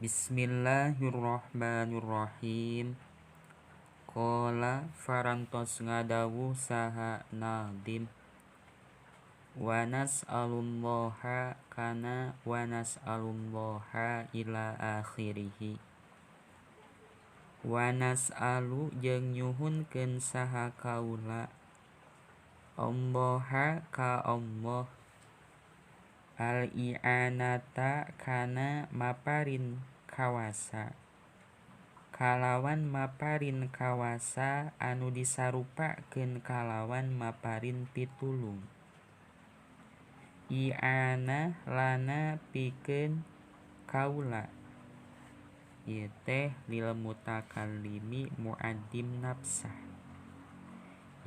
Bismillahirrahmanirrahim. Qala farantos ngadawu saha Nadim. Wa nas'alullaha kana wa nas'alullaha ila akhirih. Wa nas'alu jeung nyuhunkeun saha kaula Allaha ka Allah al-i'anata kana maparin kawasa kalawan maparin kawasa anu disarupakeun kalawan maparin pitulung. I'anah lana pikeun kaula ieu teh lil mutakallimi muaddim nafsah.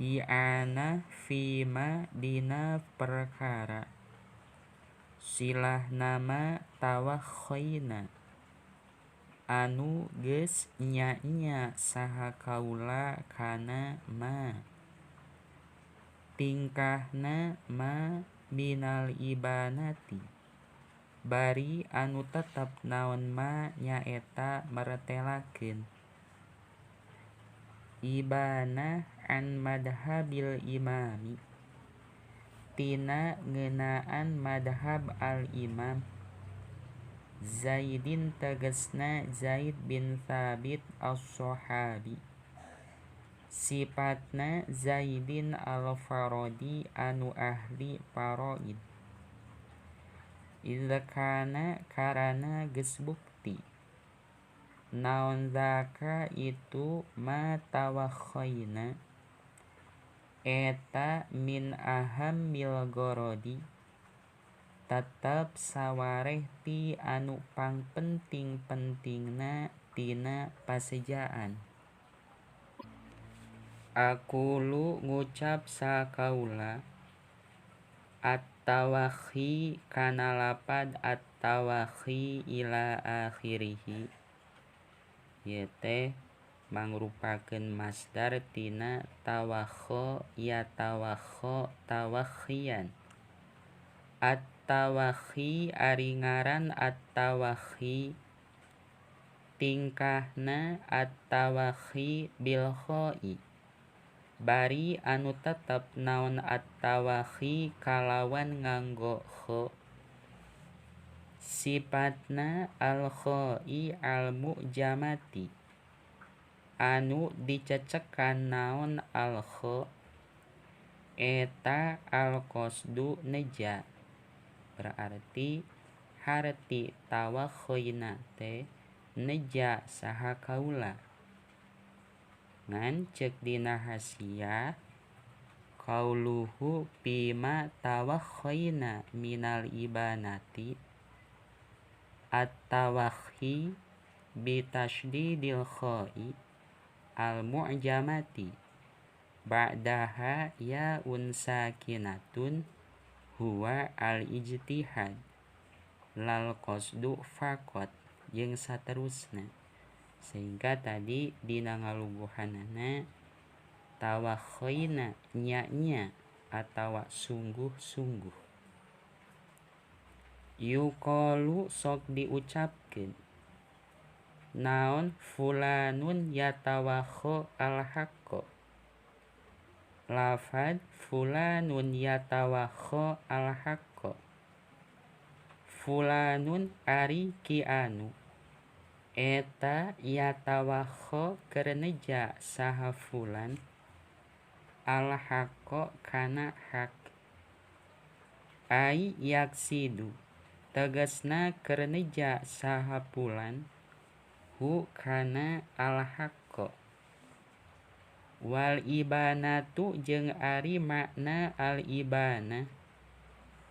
I'anah fima dina perkara silah nama tawakhaina anu geus nya-nya saha kaula kana ma tingkahna ma minal ibanati bari anu tetep naon ma nyaeta meretelakeun. Ibanah an madhabil imami tina ngeunaan madhab al-imam Zaidin tegesna Zaid bin Thabit as-Sahabi. Sifatna Zaidin al-Faradi anu ahli faraid. Idkana karana geus bukti naon zaka itu ma tawakhaina eta min ahammil gorodi tetep sawareh ti anu pangpenting-pentingna tina pasejaan. Aqulu ngucap sakaula at-tawakhi kana lapad at-tawakhi ila akhirih ieu teh mangrupakeun masdar tina tawakha ya tawakha tawakhian. At-tawakhi ari ngaran at-tawakhi tingkahna at-tawakhi bil kha'i bari anu tetep naon at-tawakhi kalawan nganggo kha. Sifatna al-kha'i al-mu'jamati anu dicecekan naon al-kha eta al-qasdu neja berarti harti tawakhaina teh neja saha kaula. Ngan ceuk dina hasyiah qauluhu bima tawakhaina minal ibanati at-tawakhi bi tasydidil kha'i al-mu'jamati ba'daha ya'un sakinatun huwa al-ijtihad lal qasdu faqat jeung saterusna. Sehingga tadi dina ngaluguhanana tawakhaina nya-nya atawa sungguh-sungguh. Yuqalu sok diucapkeun naon fulanun yatawakha al-haqqa. Lafad fulanun yatawakha al-haqqa. Fulanun ari ki anu eta yatawakha keur neja saha fulan al-haqqa kana hak. Ai yaksidu tegasna keur neja saha fulan hu kana al-haqqa. Wal ibanatu jeung ari makna al-ibanah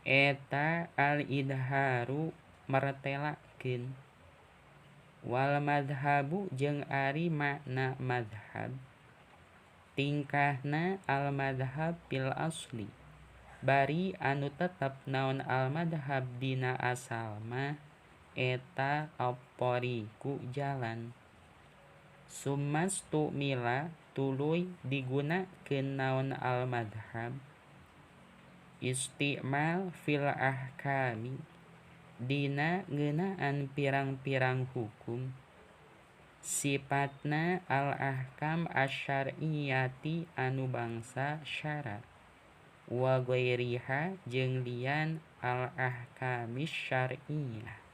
eta al-idharu meretelakeun. Wal madhabu jeung ari makna madhab tingkahna al-madhab bil asli bari anu tetep naon al-madhab dina asal mah eta at-thariqu jalan. Summastu mila tuluy digunakeun naon al-madhab isti'mal fil ahkami dina ngeunaan pirang-pirang hukum sifatna al-ahkam asy-syar'iyyati anu bangsa syarat wa ghairiha jeung lian al-ahkamis syar'iyyah